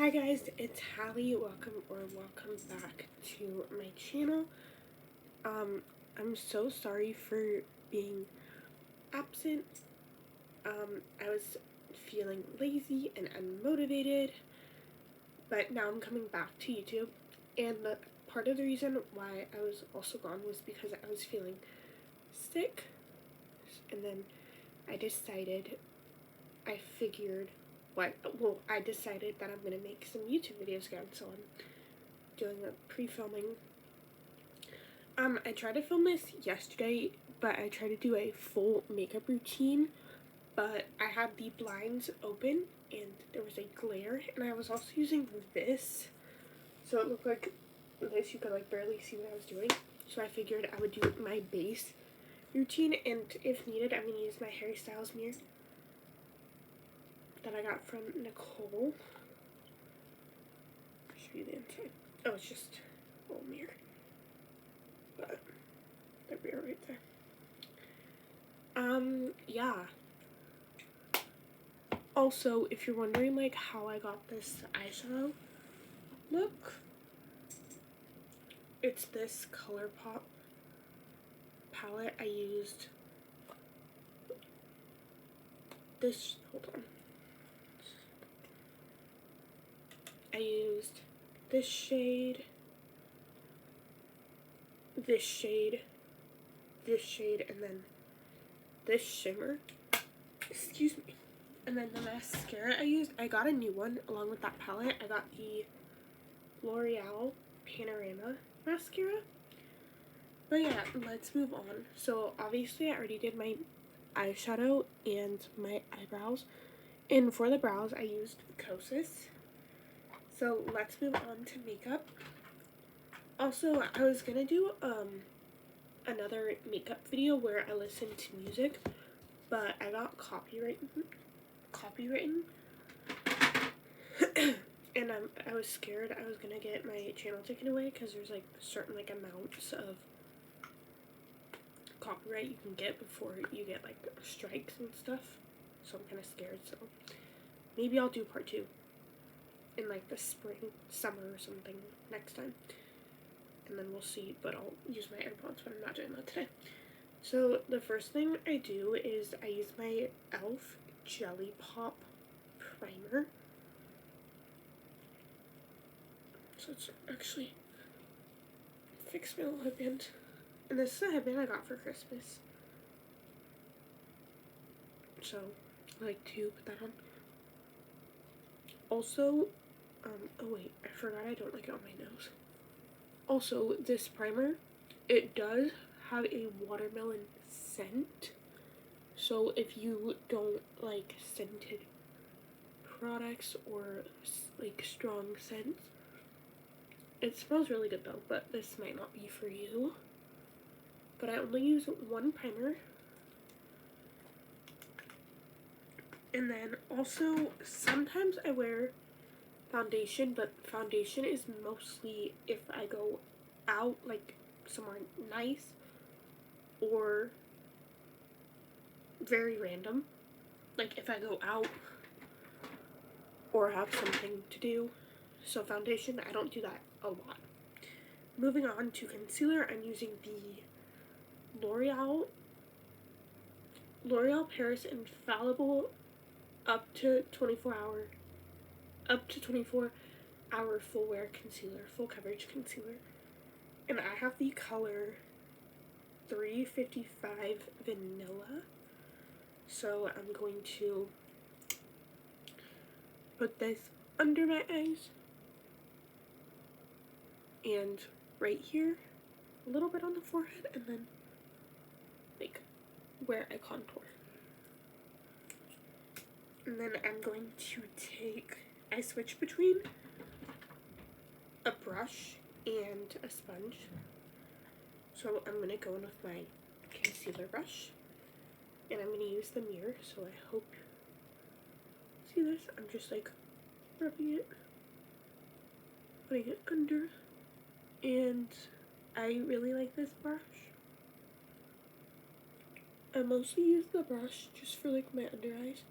Hi guys, it's Hallie. Welcome back to my channel. I'm so sorry for being absent. I was feeling lazy and unmotivated, but now I'm coming back to YouTube. And the part of the reason why I was also gone was because I was feeling sick, and then I decided that I'm gonna make some YouTube videos again, so I'm doing a pre-filming. I tried to film this yesterday, but I tried to do a full makeup routine, but I had the blinds open and there was a glare, and I was also using this, so it looked like this. You could like barely see what I was doing, so I figured I would do my base routine, and if needed, I'm gonna use my Harry Styles mirror that I got from Nicole. I'll show you the inside. Oh, it's just a little mirror, but the mirror right there. Yeah. Also, if you're wondering like how I got this eyeshadow look, it's this ColourPop palette. I used this, hold on. I used this shade, this shade, this shade, and then this shimmer. Excuse me. And then the mascara I used, I got a new one along with that palette. I got the L'Oreal Panorama mascara. But yeah, let's move on. So obviously I already did my eyeshadow and my eyebrows. And for the brows, I used Kosas. So let's move on to makeup. Also, I was gonna do another makeup video where I listened to music, but I got copywritten. And I was scared I was gonna get my channel taken away because there's like certain like amounts of copyright you can get before you get like strikes and stuff. So I'm kind of scared. So maybe I'll do part 2 in like the spring, summer or something next time. And then we'll see, but I'll use my AirPods, but I'm not doing that today. So the first thing I do is I use my e.l.f. Jelly Pop primer. So it's actually fix my little headband. And this is a headband I got for Christmas. So I like to put that on. Also, oh wait, I forgot I don't like it on my nose. Also, this primer, it does have a watermelon scent. So if you don't like scented products or like strong scents, it smells really good though, but this might not be for you. But I only use one primer. And then also, sometimes I wear foundation, but foundation is mostly if I go out, like somewhere nice, or very random. Like if I go out or have something to do. So foundation, I don't do that a lot. Moving on to concealer, I'm using the L'Oreal Paris Infallible up to 24 hour full wear concealer, full coverage concealer. And I have the color 355 Vanilla. So I'm going to put this under my eyes and right here, a little bit on the forehead, and then like where I contour. And then I'm going to I switch between a brush and a sponge. So I'm going to go in with my concealer brush, and I'm going to use the mirror, so I hope you see this. I'm just like rubbing it, putting it under, and I really like this brush. I mostly use the brush just for like my under eyes,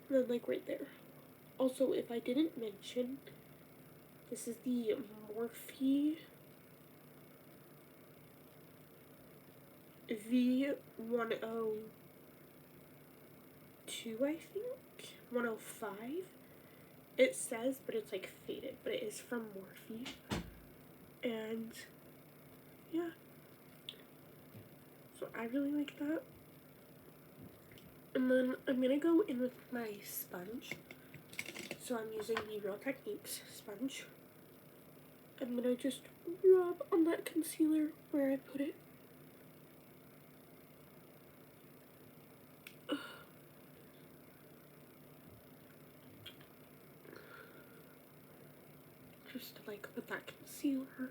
and then like right there. Also, if I didn't mention, this is the Morphe V102, I think? 105? It says, but it's like faded, but it is from Morphe. And yeah, so I really like that. And then I'm gonna go in with my sponge. So I'm using the Real Techniques sponge. I'm gonna just rub on that concealer where I put it. Just to like put that concealer.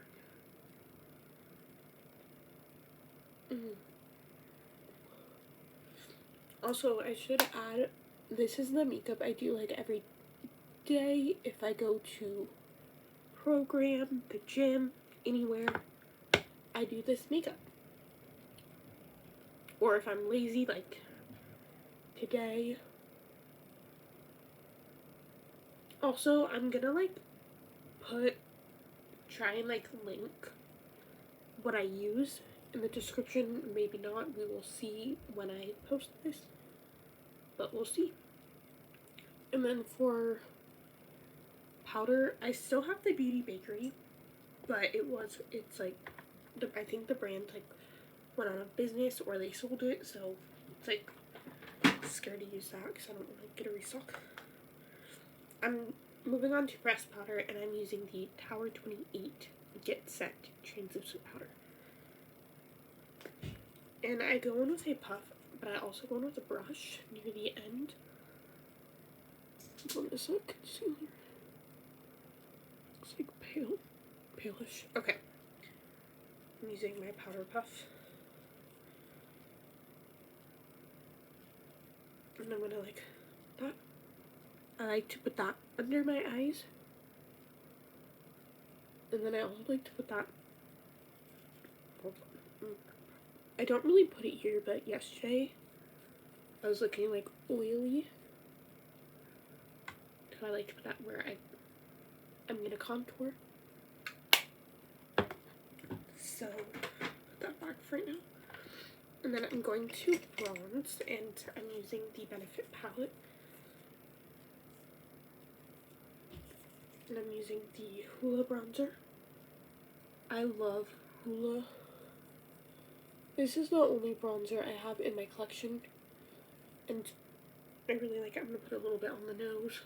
Also, I should add, this is the makeup I do like every day if I go to program, the gym, anywhere. I do this makeup. Or if I'm lazy, like today. Also, I'm gonna like try and like link what I use in the description. Maybe not, we will see when I post this, but we'll see. And then for powder, I still have the Beauty Bakery, but it's like, I think the brand like went out of business or they sold it, so it's like scared to use that because I don't want to get a restock. I'm moving on to pressed powder, and I'm using the Tower 28 Get Set Translucent Powder. And I go in with a puff, but I also go in with a brush near the end. What is that concealer? Looks like palish. Okay. I'm using my powder puff. And I'm gonna like that. I like to put that under my eyes. And then I also like to put that, hold on. I don't really put it here, but yesterday I was looking like oily. So I like to put that where I'm gonna contour. So put that back for right now. And then I'm going to bronze, and I'm using the Benefit palette. And I'm using the Hoola bronzer. I love Hoola. This is the only bronzer I have in my collection, and I really like it. I'm going to put a little bit on the nose.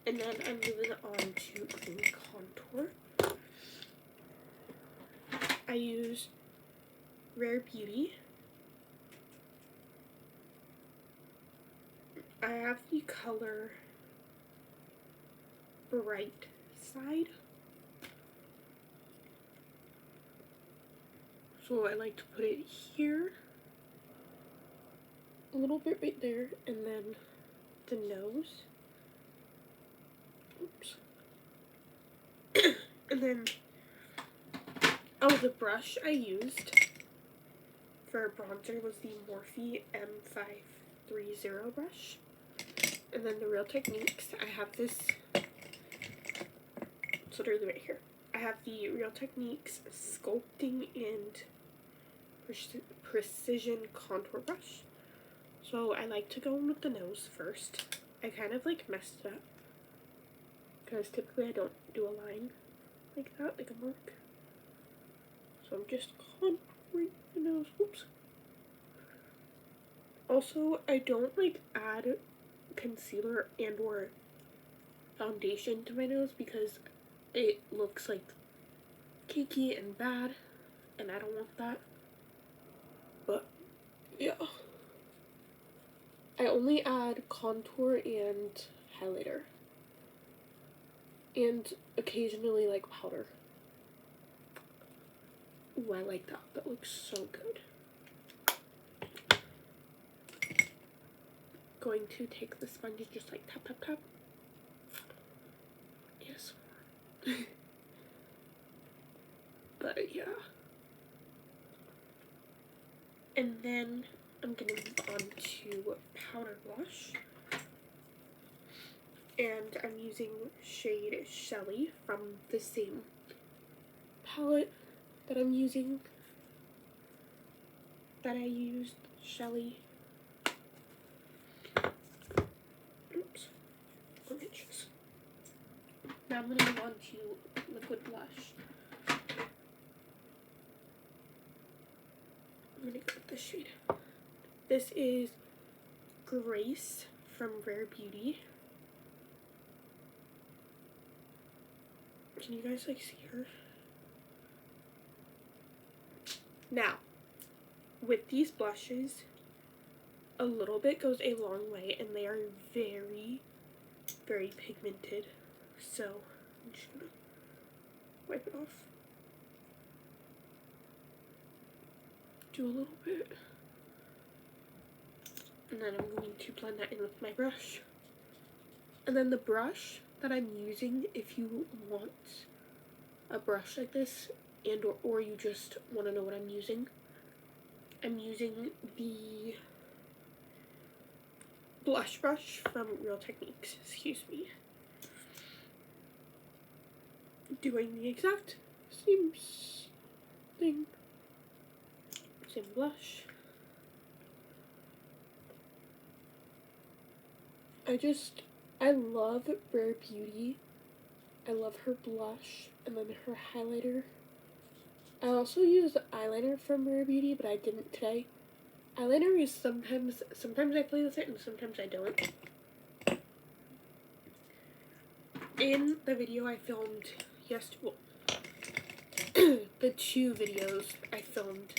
And then I'm moving on to cream contour. I use Rare Beauty. I have the color Bright Side. So I like to put it here, a little bit right there, and then the nose. Oops. And then, the brush I used for bronzer was the Morphe M530 brush. And then the Real Techniques, I have this, it's literally right here. I have the Real Techniques Sculpting and Precision Contour Brush. So I like to go in with the nose first. I kind of like messed it up, because typically I don't do a line like that, like a mark. So I'm just contouring the nose. Oops. Also, I don't like add concealer and or foundation to my nose because it looks like cakey and bad, and I don't want that. But yeah, I only add contour and highlighter, and occasionally like powder. Ooh, I like that. That looks so good. Going to take the sponge and just like tap tap tap. Yes. But yeah. And then I'm going to move on to powder blush. And I'm using shade Shelly from the same palette that I'm using, that I used, Shelly. Oops. 1 inches. Now I'm going to move on to liquid blush. I'm going to go with this shade. This is Grace from Rare Beauty. Can you guys like see her? Now, with these blushes, a little bit goes a long way, and they are very, very pigmented. So I'm just gonna wipe it off. Do a little bit. And then I'm going to blend that in with my brush. And then the brush that I'm using, if you want a brush like this, and or you just want to know what I'm using the blush brush from Real Techniques, excuse me. Doing the exact same thing, same blush. I love Rare Beauty. I love her blush and then her highlighter. I also use eyeliner from Rare Beauty, but I didn't today. Eyeliner is sometimes I play with it and sometimes I don't. In the video I filmed yesterday, well, the 2 videos I filmed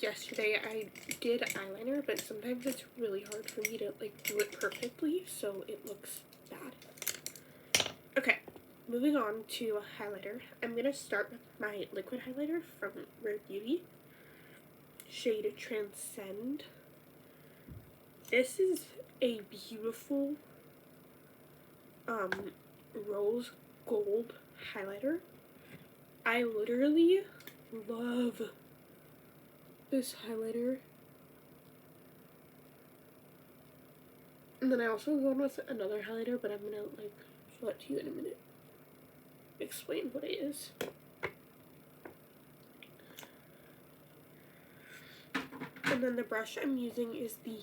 yesterday, I did eyeliner, but sometimes it's really hard for me to like do it perfectly, so it looks bad. Okay, moving on to a highlighter. I'm gonna start with my liquid highlighter from Rare Beauty, shade Transcend. This is a beautiful rose gold highlighter. I literally love this highlighter. And then I also go on with another highlighter, but I'm gonna like show it to you in a minute. Explain what it is. And then the brush I'm using is the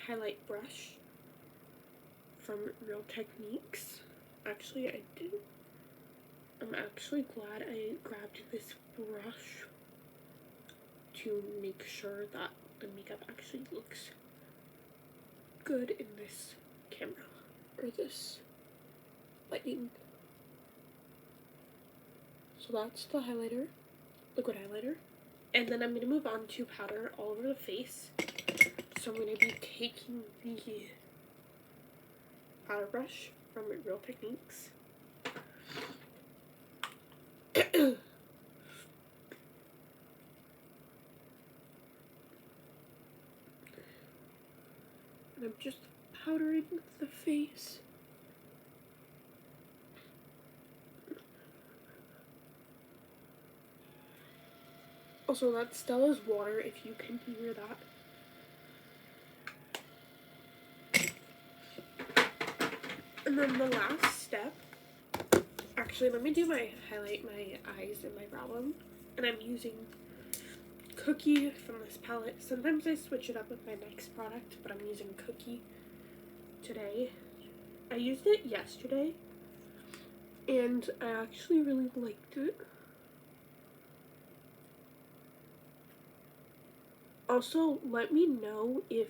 highlight brush from Real Techniques. Actually, I'm actually glad I grabbed this brush to make sure that the makeup actually looks good in this camera, or this lighting. So that's the highlighter, liquid highlighter. And then I'm going to move on to powder all over the face. So I'm going to be taking the powder brush from Real Techniques. And I'm just powdering the face. Also, that Stella's water, if you can hear that. And then the last step, actually, let me do my highlight, my eyes, and my brow bone. And I'm using Cookie from this palette. Sometimes I switch it up with my next product, but I'm using Cookie today. I used it yesterday, and I actually really liked it. Also, let me know if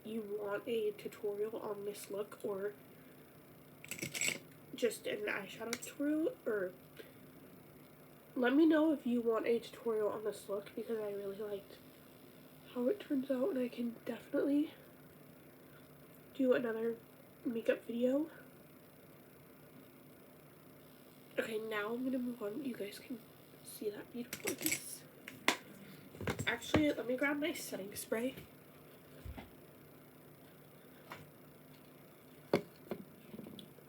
you want a tutorial on this look, or just an eyeshadow tutorial, or let me know if you want a tutorial on this look, because I really liked how it turns out, and I can definitely do another makeup video. Okay, now I'm gonna move on. You guys can see that beautifulness. Actually, let me grab my setting spray.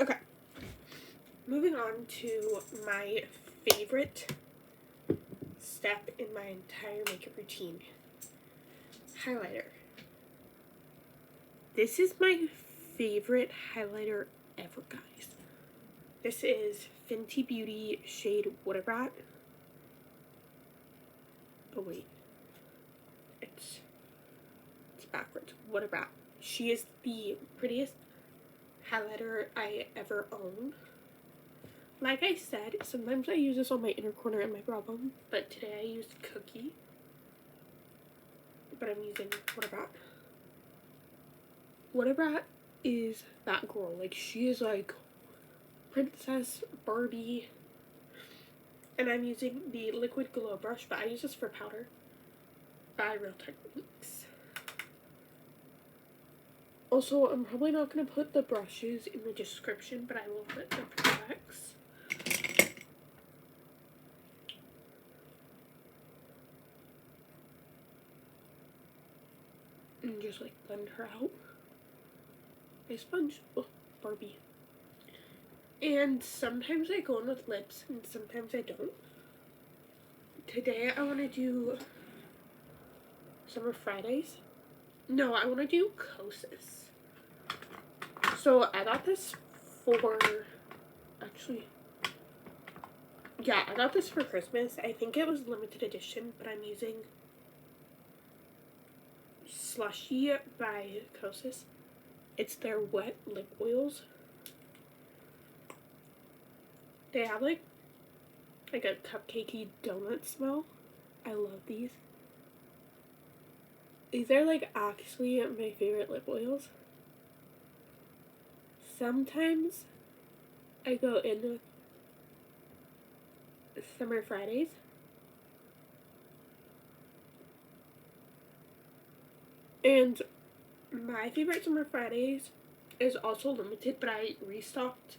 Okay, moving on to my favorite step in my entire makeup routine. Highlighter. This is my favorite highlighter ever, guys. This is Fenty Beauty shade Wattabrat. Oh wait, it's backwards. Wattabrat. She is the prettiest highlighter I ever own. Like I said, sometimes I use this on my inner corner and my brow bone, but today I used Cookie. But I'm using Wattabrat. Wattabrat is that girl. Like, she is like Princess Barbie. And I'm using the liquid glow brush, but I use this for powder by Real Techniques. Also, I'm probably not going to put the brushes in the description, but I will put the products. And just like blend her out. A sponge. Oh, Barbie. And sometimes I go in with lips and sometimes I don't. Today I want to do Summer Fridays. No, I want to do Kosas. So I got this for, actually, yeah, I got this for Christmas. I think it was limited edition, but I'm using Slushy by Kosas. It's their wet lip oils. They have like a cupcakey donut smell. I love these. These are like actually my favorite lip oils. Sometimes I go in with Summer Fridays. And my favorite Summer Fridays is also limited, but I restocked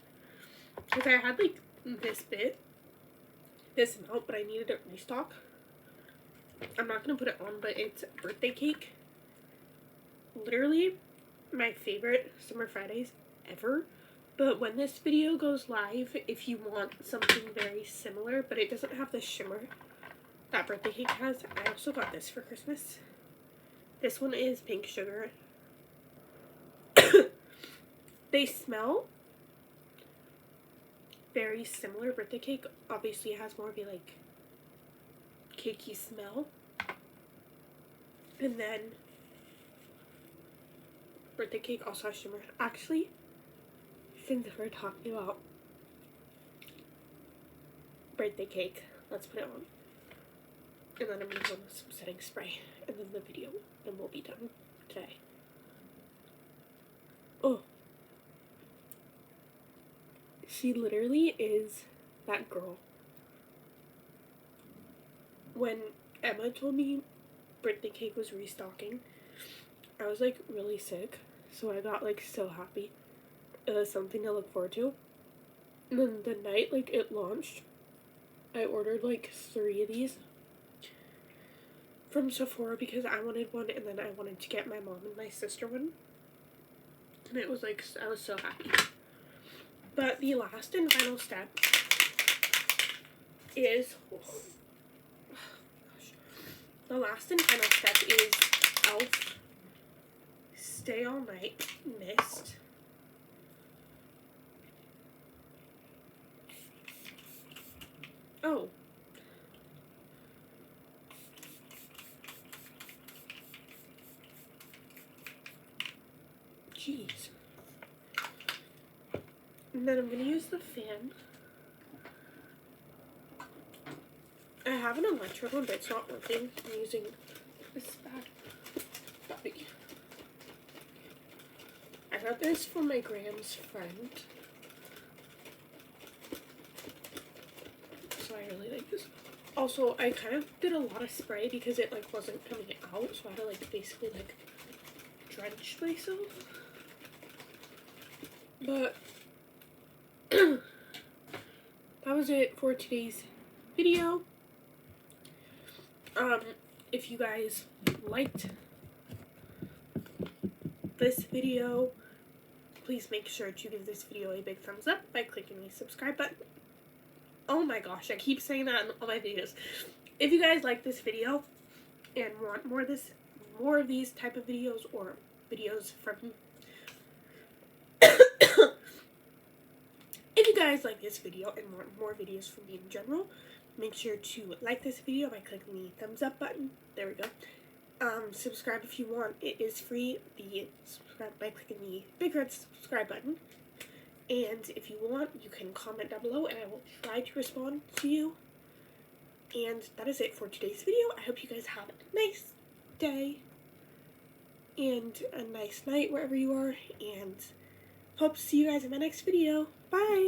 because I had like this amount, but I needed a restock. I'm not going to put it on, but it's Birthday Cake. Literally my favorite Summer Fridays ever. But when this video goes live, if you want something very similar, but it doesn't have the shimmer that Birthday Cake has, I also got this for Christmas. This one is Pink Sugar. They smell very similar. Birthday Cake obviously has more of a like cakey smell. And then Birthday Cake also has shimmer. Actually, since we're talking about Birthday Cake, let's put it on. And then I'm going to go with some setting spray. And then the video, and we'll be done today. Oh. She literally is that girl. When Emma told me Birthday Cake was restocking, I was like really sick. So I got like so happy. It was something to look forward to. And then the night like it launched, I ordered like 3 of these from Sephora because I wanted one, and then I wanted to get my mom and my sister one. And it was like, I was so happy. But the last and final step is, oh gosh, the last and final step is e.l.f. Stay All Night Mist. Oh. Jeez. And then I'm going to use the fan. I have an electric one, but it's not working. I'm using this bad puppy. I got this from my Graham's friend. So I really like this. Also, I kind of did a lot of spray because it like wasn't coming out, so I had to like basically like drench myself. But that was it for today's video. If you guys liked this video, please make sure to give this video a big thumbs up by clicking the subscribe button. Oh my gosh, I keep saying that in all my videos. If you guys like this video and want more of these type of videos, or videos from guys like this video and want more videos from me in general, make sure to like this video by clicking the thumbs up button. There we go. Subscribe if you want. It is free. Subscribe by clicking the big red subscribe button. And if you want, you can comment down below and I will try to respond to you. And that is it for today's video. I hope you guys have a nice day and a nice night wherever you are. And hope to see you guys in my next video. Bye!